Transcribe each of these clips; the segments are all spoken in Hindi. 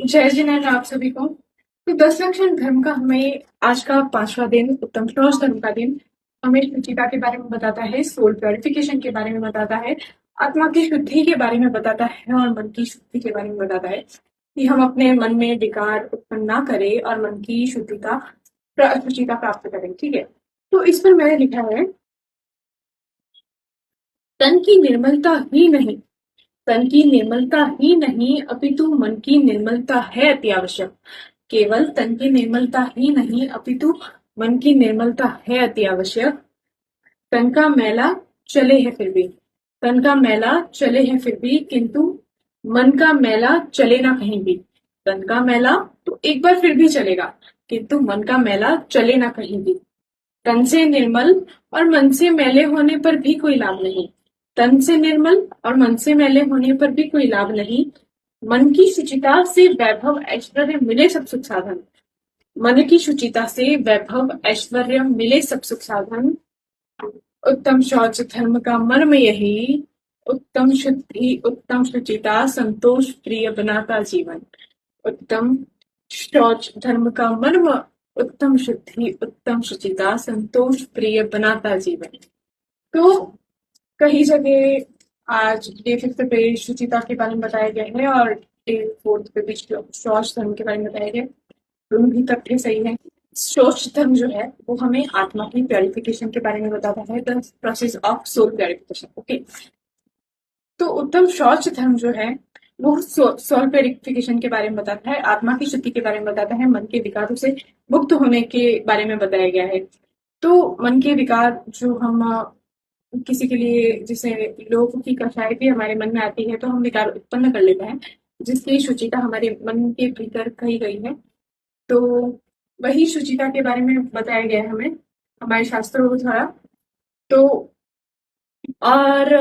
जय जिनेन्द्र आप सभी को। तो 10 लक्षण धर्म का हमें आज का 5वां दिन उत्तम श्लोक धर्म का दिन हमें शुचिता के बारे में बताता है, सोल प्योरिफिकेशन के बारे में बताता है, आत्मा की शुद्धि के बारे में बताता है और मन की शुद्धि के बारे में बताता है कि हम अपने मन में विकार उत्पन्न ना करें और मन की शुचिता प्राप्त करें। ठीक है, तो इस पर मैंने लिखा है, तन की निर्मलता ही नहीं तन की निर्मलता ही नहीं अपितु मन की निर्मलता है अति आवश्यक। केवल तन की निर्मलता ही नहीं अपितु मन की निर्मलता है अति आवश्यक। तन का मैला चले है फिर भी तन का मैला चले है फिर भी किंतु मन का मैला चले ना कहीं भी। तन का मैला तो एक बार फिर भी चलेगा, किंतु मन का मैला चले ना कहीं भी। तन से निर्मल और मन से मैले होने पर भी कोई लाभ नहीं। तन से निर्मल और मन से मैले होने पर भी कोई लाभ नहीं। मन की शुचिता से वैभव ऐश्वर्य मिले सब सुख साधन। मन की शुचिता से वैभव ऐश्वर्य मिले सब सुख साधन। उत्तम शौच धर्म का मर्म यही, उत्तम शुद्धि उत्तम शुचिता संतोष प्रिय बनाता जीवन। उत्तम शौच धर्म का मर्म, उत्तम शुद्धि उत्तम शुचिता संतोष प्रिय बनाता जीवन। तो कई जगह आज डे 5 पे शुचिता के बारे में बताया गया है और डे 4 पे भी शौच धर्म के बारे में बताया गया। दोनों भी तथ्य सही है। शौच धर्म जो है वो हमें आत्मा की प्योरिफिकेशन के बारे में बताता है, the process of soul purification. Okay, तो उत्तम शौच धर्म जो है वो सोल प्योरिफिकेशन के बारे में बताता है, आत्मा की शुद्धि के बारे में बताता है, मन के विकारों से मुक्त होने के बारे में बताया गया है। तो मन के विकार जो हम किसी के लिए, जैसे लोगों की कषाय भी हमारे मन में आती है तो हम विकार उत्पन्न कर लेते हैं, जिसकी शुचिता हमारे मन के भीतर कही गई है। तो वही शुचिता के बारे में बताया गया है हमें हमारे शास्त्रों द्वारा। तो और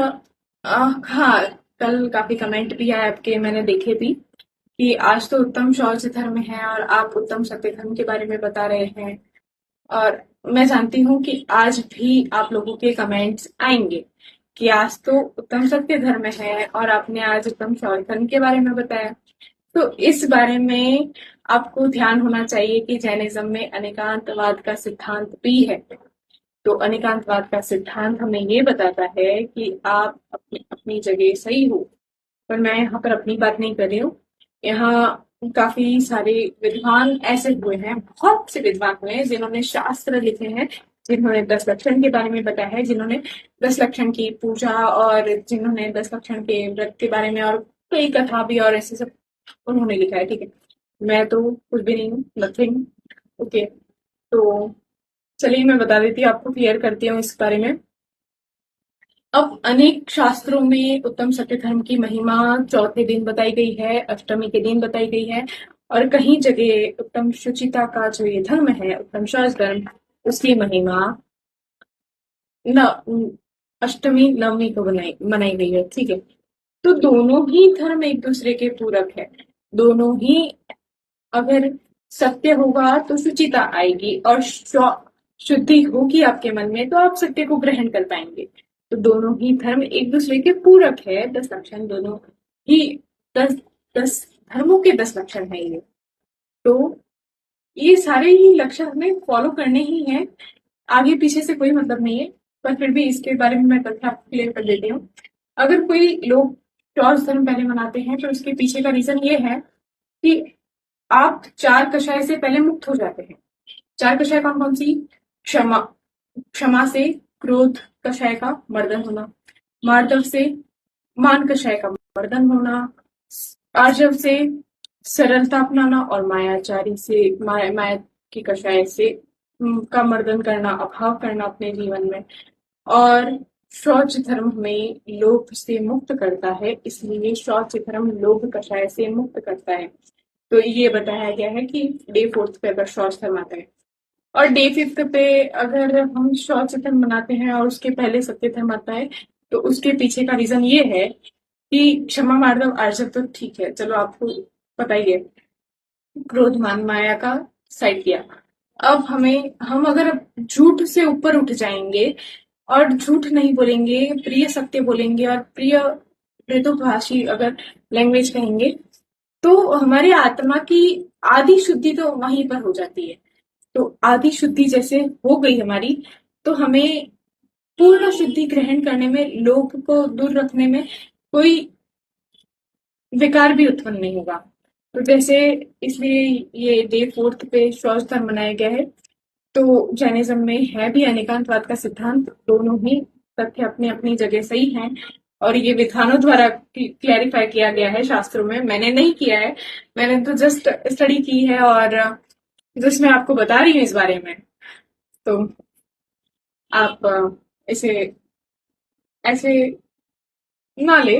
हाँ, कल काफी कमेंट भी आए आपके, मैंने देखे भी कि आज तो उत्तम शौच धर्म है और आप उत्तम सत्य धर्म के बारे में बता रहे हैं। और मैं जानती हूँ कि आज भी आप लोगों के कमेंट्स आएंगे कि आज तो उत्तम सत्य धर्म है और आपने आज उत्तम शौच धर्म के बारे में बताया। तो इस बारे में आपको ध्यान होना चाहिए कि जैनिज्म में अनेकांतवाद का सिद्धांत भी है। तो अनेकांतवाद का सिद्धांत हमें ये बताता है कि आप अपनी अपनी जगह सही हो। पर मैं यहाँ पर अपनी बात नहीं कर रही हूँ। यहाँ काफी सारे विद्वान ऐसे हुए हैं, बहुत से विद्वान हुए हैं जिन्होंने शास्त्र लिखे हैं, जिन्होंने 10 लक्षण के बारे में बताया है, जिन्होंने 10 लक्षण की पूजा और जिन्होंने 10 लक्षण के व्रत के बारे में और कई कथा भी और ऐसे सब उन्होंने लिखा है। ठीक है, मैं तो कुछ भी नहीं हूँ, नथिंग। ओके, तो चलिए मैं बता देती हूँ आपको, क्लियर करती हूँ इस बारे में। अब अनेक शास्त्रों में उत्तम सत्य धर्म की महिमा चौथे दिन बताई गई है, अष्टमी के दिन बताई गई है, और कहीं जगह उत्तम शुचिता का जो ये धर्म है, उत्तम शौच धर्म, उसकी महिमा न अष्टमी नवमी को मनाई गई है। ठीक है, तो दोनों ही धर्म एक दूसरे के पूरक है। दोनों ही, अगर सत्य होगा तो शुचिता आएगी और शुद्धि होगी आपके मन में तो आप सत्य को ग्रहण कर पाएंगे। तो दोनों ही धर्म एक दूसरे के पूरक है। 10 लक्षण दोनों ही, दस दस धर्मों के 10 लक्षण है ये। तो ये सारे ही लक्षण हमें फॉलो करने ही हैं, आगे पीछे से कोई मतलब नहीं है। पर फिर भी इसके बारे में मैं तथ्य आपको क्लियर कर देती हूँ। अगर कोई लोग टॉर्च धर्म पहले मनाते हैं तो इसके पीछे का रीजन ये है कि आप 4 कषाय से पहले मुक्त हो जाते हैं। 4 कषाय कौन कौन सी? क्षमा, क्षमा से क्रोध कषाय का मर्दन होना, मार्दव से मान कषाय का मर्दन होना, आर्जव से सरलता अपनाना और मायाचारी से माया की कषाय से का मर्दन करना, अभाव करना अपने जीवन में। और शौच धर्म हमें लोभ से मुक्त करता है, इसलिए शौच धर्म लोभ कषाय से मुक्त करता है। तो ये बताया गया है कि डे 4 पे अगर शौच धर्म आता है और डे 5 पे अगर हम शौच धर्म मनाते हैं और उसके पहले सत्य धर्म आता है, तो उसके पीछे का रीजन ये है कि क्षमा मार्दव आर्जव तो ठीक है, चलो आपको पता ही है, क्रोध मान माया का साइड किया। अब हम अगर झूठ से ऊपर उठ जाएंगे और झूठ नहीं बोलेंगे, प्रिय सत्य बोलेंगे और प्रिय मृदुभाषी अगर लैंग्वेज कहेंगे, तो हमारी आत्मा की आधी शुद्धि तो वहीं पर हो जाती है। तो आधी शुद्धि जैसे हो गई हमारी, तो हमें पूर्ण शुद्धि ग्रहण करने में, लोभ को दूर रखने में कोई विकार भी उत्पन्न नहीं होगा। तो जैसे इसलिए ये डे 4 पे शौच धर्म मनाया गया है। तो जैनिज्म में है भी अनेकांतवाद का सिद्धांत, दोनों ही तथ्य अपनी अपनी जगह सही हैं। और ये विद्वानों द्वारा क्लैरिफाई किया गया है शास्त्रों में, मैंने नहीं किया है, मैंने तो जस्ट स्टडी की है और जस्ट मैं आपको बता रही हूँ इस बारे में। तो आप इसे ऐसे ना ले,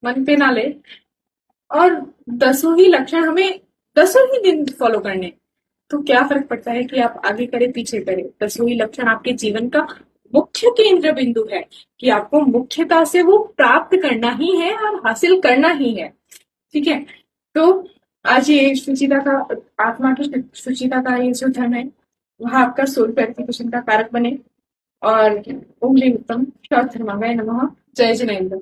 मन पे ना ले। और दसों ही लक्षण हमें दसों ही दिन फॉलो करने, तो क्या फर्क पड़ता है कि आप आगे करें पीछे करें। दसों ही लक्षण आपके जीवन का मुख्य केंद्र बिंदु है कि आपको मुख्यता से वो प्राप्त करना ही है और हासिल करना ही है। ठीक है। तो आज ये सुचिता का, आत्मा की सुचिता का ये जो धर्म है, वह आपका सोल प्रेक्टिफिकेशन का कारक बने। और ओम ह्रीं उत्तम श्रीमद् धर्माय नमः। जय जिनेन्द्र।